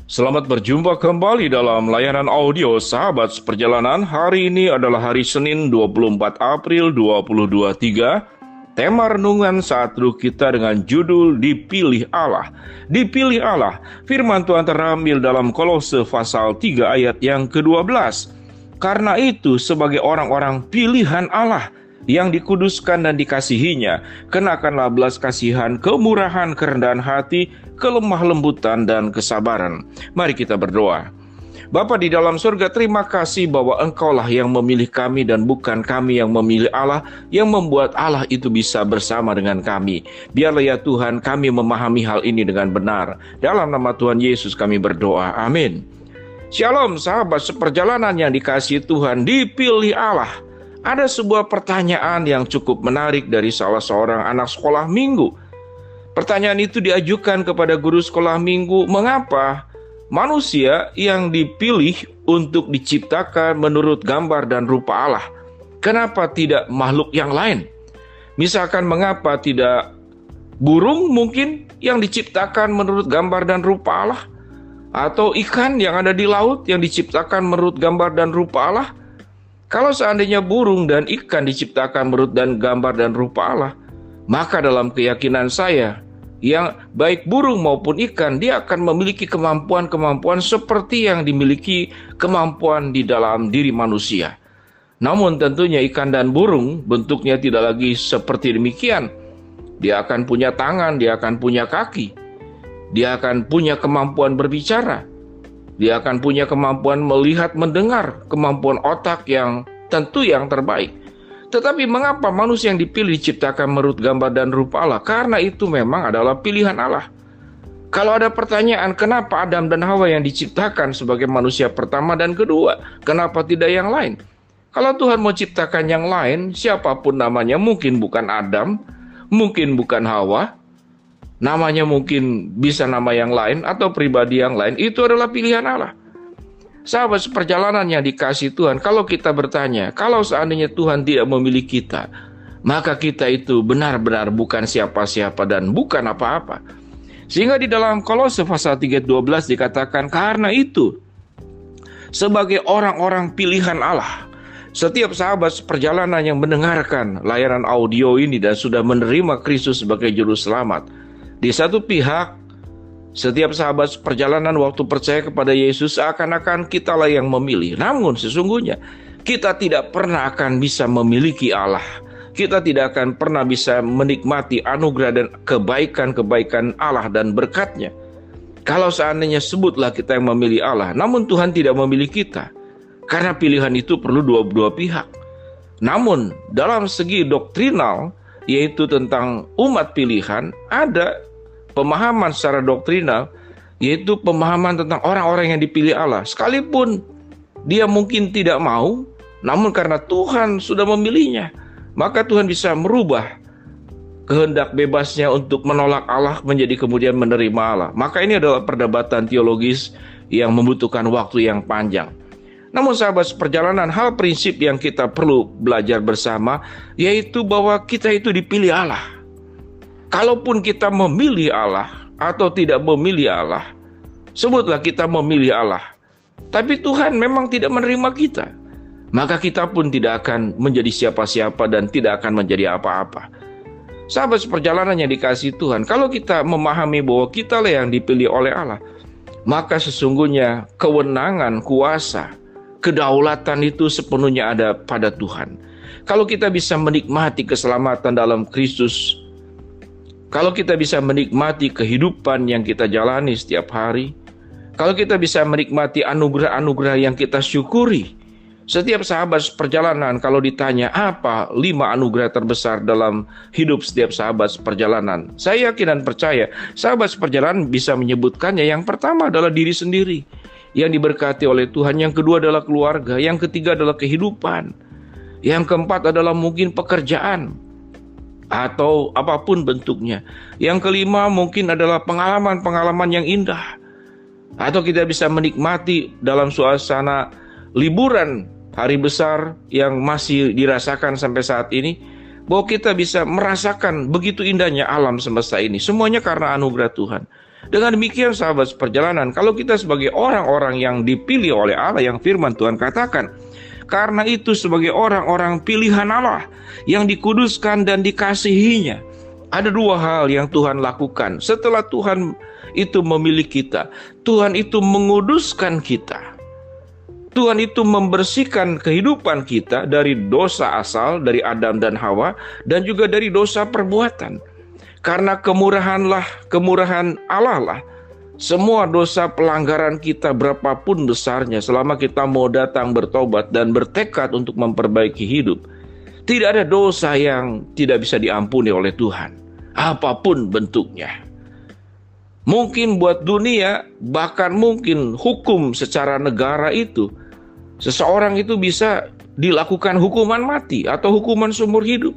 Selamat berjumpa kembali dalam layanan audio Sahabat Seperjalanan. Hari ini adalah hari Senin 24 April 2023. Tema renungan saat teduh kita dengan judul Dipilih Allah. Dipilih Allah. Firman Tuhan terambil dalam Kolose pasal 3 ayat yang ke-12. Karena itu sebagai orang-orang pilihan Allah yang dikuduskan dan dikasihinya, kenakanlah belas kasihan, kemurahan, kerendahan hati, kelemah lembutan, dan kesabaran. Mari kita berdoa. Bapa di dalam surga, terima kasih bahwa Engkaulah yang memilih kami dan bukan kami yang memilih Allah, yang membuat Allah itu bisa bersama dengan kami. Biarlah ya Tuhan kami memahami hal ini dengan benar. Dalam nama Tuhan Yesus kami berdoa. Amin. Shalom sahabat seperjalanan yang dikasihi Tuhan, dipilih Allah. Ada sebuah pertanyaan yang cukup menarik dari salah seorang anak sekolah minggu. Pertanyaan itu diajukan kepada guru sekolah minggu, mengapa manusia yang dipilih untuk diciptakan menurut gambar dan rupa Allah, kenapa tidak makhluk yang lain? Misalkan mengapa tidak burung mungkin yang diciptakan menurut gambar dan rupa Allah? Atau ikan yang ada di laut yang diciptakan menurut gambar dan rupa Allah? Kalau seandainya burung dan ikan diciptakan menurut dan gambar dan rupa Allah, maka dalam keyakinan saya, yang baik burung maupun ikan, dia akan memiliki kemampuan-kemampuan seperti yang dimiliki kemampuan di dalam diri manusia. Namun tentunya ikan dan burung bentuknya tidak lagi seperti demikian. Dia akan punya tangan, dia akan punya kaki, dia akan punya kemampuan berbicara. Dia akan punya kemampuan melihat, mendengar, kemampuan otak yang tentu yang terbaik. Tetapi mengapa manusia yang dipilih diciptakan menurut gambar dan rupa Allah? Karena itu memang adalah pilihan Allah. Kalau ada pertanyaan, kenapa Adam dan Hawa yang diciptakan sebagai manusia pertama dan kedua? Kenapa tidak yang lain? Kalau Tuhan mau ciptakan yang lain, siapapun namanya, mungkin bukan Adam, mungkin bukan Hawa, namanya mungkin bisa nama yang lain atau pribadi yang lain, itu adalah pilihan Allah. Sahabat seperjalanan yang dikasihi Tuhan, kalau kita bertanya, kalau seandainya Tuhan tidak memilih kita, maka kita itu benar-benar bukan siapa-siapa dan bukan apa-apa. Sehingga di dalam Kolose pasal 3:12 dikatakan, karena itu sebagai orang-orang pilihan Allah. Setiap sahabat seperjalanan yang mendengarkan layanan audio ini dan sudah menerima Kristus sebagai juru selamat, di satu pihak, setiap sahabat perjalanan waktu percaya kepada Yesus seakan-akan kitalah yang memilih. Namun sesungguhnya kita tidak pernah akan bisa memiliki Allah. Kita tidak akan pernah bisa menikmati anugerah dan kebaikan-kebaikan Allah dan berkat-Nya kalau seandainya sebutlah kita yang memilih Allah, namun Tuhan tidak memilih kita. Karena pilihan itu perlu dua pihak. Namun dalam segi doktrinal, yaitu tentang umat pilihan, ada pemahaman secara doktrinal, yaitu pemahaman tentang orang-orang yang dipilih Allah. Sekalipun dia mungkin tidak mau, namun karena Tuhan sudah memilihnya, maka Tuhan bisa merubah kehendak bebasnya untuk menolak Allah menjadi kemudian menerima Allah. Maka ini adalah perdebatan teologis yang membutuhkan waktu yang panjang. Namun sahabat seperjalanan, hal prinsip yang kita perlu belajar bersama, yaitu bahwa kita itu dipilih Allah. Kalaupun kita memilih Allah atau tidak memilih Allah, sebutlah kita memilih Allah, tapi Tuhan memang tidak menerima kita, maka kita pun tidak akan menjadi siapa-siapa dan tidak akan menjadi apa-apa. Sahabat seperjalanan yang dikasihi Tuhan, kalau kita memahami bahwa kitalah yang dipilih oleh Allah, maka sesungguhnya kewenangan, kuasa, kedaulatan itu sepenuhnya ada pada Tuhan. Kalau kita bisa menikmati keselamatan dalam Kristus, kalau kita bisa menikmati kehidupan yang kita jalani setiap hari, kalau kita bisa menikmati anugerah-anugerah yang kita syukuri, setiap sahabat seperjalanan kalau ditanya apa 5 anugerah terbesar dalam hidup setiap sahabat seperjalanan, saya yakin dan percaya sahabat seperjalanan bisa menyebutkannya. Yang pertama adalah diri sendiri yang diberkati oleh Tuhan, yang kedua adalah keluarga, yang ketiga adalah kehidupan, yang keempat adalah mungkin pekerjaan atau apapun bentuknya, yang kelima mungkin adalah pengalaman-pengalaman yang indah, atau kita bisa menikmati dalam suasana liburan hari besar yang masih dirasakan sampai saat ini, bahwa kita bisa merasakan begitu indahnya alam semesta ini. Semuanya karena anugerah Tuhan. Dengan demikian sahabat seperjalanan, kalau kita sebagai orang-orang yang dipilih oleh Allah, yang firman Tuhan katakan, karena itu sebagai orang-orang pilihan Allah yang dikuduskan dan dikasihinya, ada dua hal yang Tuhan lakukan. Setelah Tuhan itu memilih kita, Tuhan itu menguduskan kita. Tuhan itu membersihkan kehidupan kita dari dosa asal, dari Adam dan Hawa, dan juga dari dosa perbuatan. Karena kemurahan Allah lah, semua dosa pelanggaran kita berapapun besarnya, selama kita mau datang bertobat dan bertekad untuk memperbaiki hidup, tidak ada dosa yang tidak bisa diampuni oleh Tuhan, apapun bentuknya. Mungkin buat dunia, bahkan mungkin hukum secara negara itu, seseorang itu bisa dilakukan hukuman mati atau hukuman seumur hidup.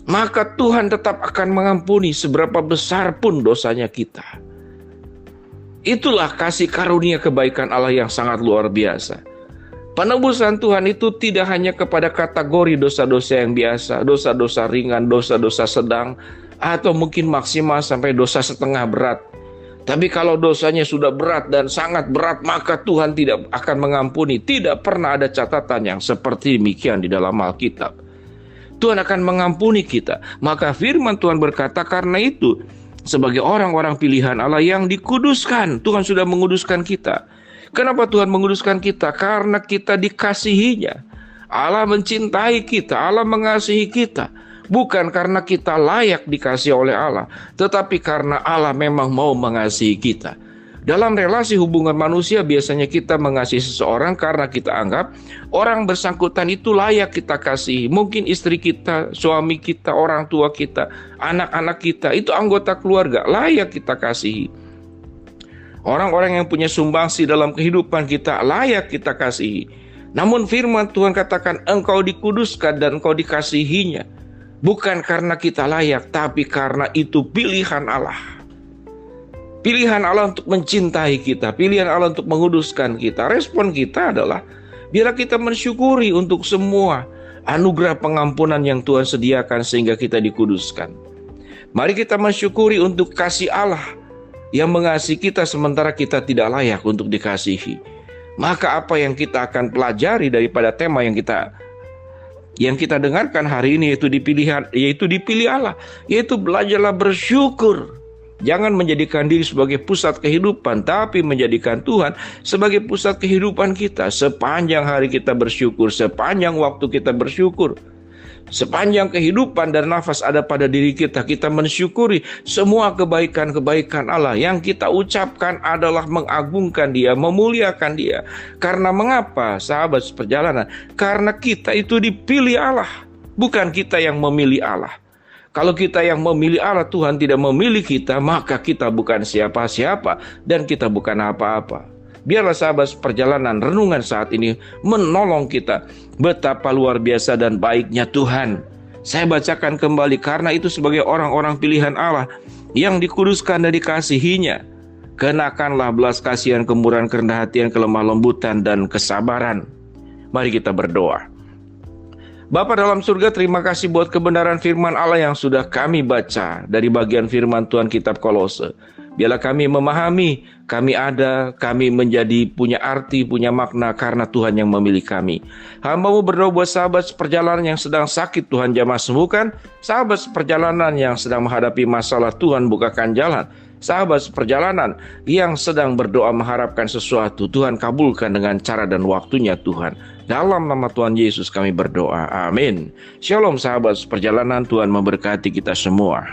Maka Tuhan tetap akan mengampuni seberapa besar pun dosanya kita. Itulah kasih karunia kebaikan Allah yang sangat luar biasa. Penebusan Tuhan itu tidak hanya kepada kategori dosa-dosa yang biasa, dosa-dosa ringan, dosa-dosa sedang, atau mungkin maksimal sampai dosa setengah berat. Tapi kalau dosanya sudah berat dan sangat berat, maka Tuhan tidak akan mengampuni. Tidak pernah ada catatan yang seperti demikian di dalam Alkitab. Tuhan akan mengampuni kita. Maka firman Tuhan berkata, karena itu sebagai orang-orang pilihan Allah yang dikuduskan, Tuhan sudah menguduskan kita. Kenapa Tuhan menguduskan kita? Karena kita dikasihinya. Allah mencintai kita, Allah mengasihi kita. Bukan karena kita layak dikasihi oleh Allah, tetapi karena Allah memang mau mengasihi kita. Dalam relasi hubungan manusia, biasanya kita mengasihi seseorang karena kita anggap orang bersangkutan itu layak kita kasihi. Mungkin istri kita, suami kita, orang tua kita, anak-anak kita, itu anggota keluarga, layak kita kasihi. Orang-orang yang punya sumbangsi dalam kehidupan kita, layak kita kasihi. Namun firman Tuhan katakan, engkau dikuduskan dan engkau dikasihinya. Bukan karena kita layak, tapi karena itu pilihan Allah. Pilihan Allah untuk mencintai kita, pilihan Allah untuk menguduskan kita. Respon kita adalah, biarlah kita mensyukuri untuk semua anugerah pengampunan yang Tuhan sediakan sehingga kita dikuduskan. Mari kita mensyukuri untuk kasih Allah yang mengasihi kita sementara kita tidak layak untuk dikasihi. Maka apa yang kita akan pelajari daripada tema yang kita dengarkan hari ini, yaitu dipilih Allah, yaitu belajarlah bersyukur. Jangan menjadikan diri sebagai pusat kehidupan, tapi menjadikan Tuhan sebagai pusat kehidupan kita. Sepanjang hari kita bersyukur, sepanjang waktu kita bersyukur, sepanjang kehidupan dan nafas ada pada diri kita, kita mensyukuri semua kebaikan-kebaikan Allah. Yang kita ucapkan adalah mengagungkan Dia, memuliakan Dia. Karena mengapa, sahabat seperjalanan? Karena kita itu dipilih Allah, bukan kita yang memilih Allah. Kalau kita yang memilih Allah, Tuhan tidak memilih kita, maka kita bukan siapa-siapa dan kita bukan apa-apa. Biarlah sahabat perjalanan renungan saat ini menolong kita betapa luar biasa dan baiknya Tuhan. Saya bacakan kembali, karena itu sebagai orang-orang pilihan Allah yang dikuduskan dan dikasihinya, kenakanlah belas kasihan, kemurahan, kerendahan hatian, kelemah lembutan, dan kesabaran. Mari kita berdoa. Bapa dalam surga, terima kasih buat kebenaran firman Allah yang sudah kami baca dari bagian firman Tuhan kitab Kolose. Biarlah kami memahami, kami menjadi punya arti, punya makna karena Tuhan yang memilih kami. Hamba-Mu berdoa buat sahabat seperjalanan yang sedang sakit, Tuhan jamah sembuhkan. Sahabat seperjalanan yang sedang menghadapi masalah, Tuhan bukakan jalan. Sahabat seperjalanan yang sedang berdoa mengharapkan sesuatu, Tuhan kabulkan dengan cara dan waktunya Tuhan. Dalam nama Tuhan Yesus kami berdoa, amin. Shalom sahabat seperjalanan, Tuhan memberkati kita semua.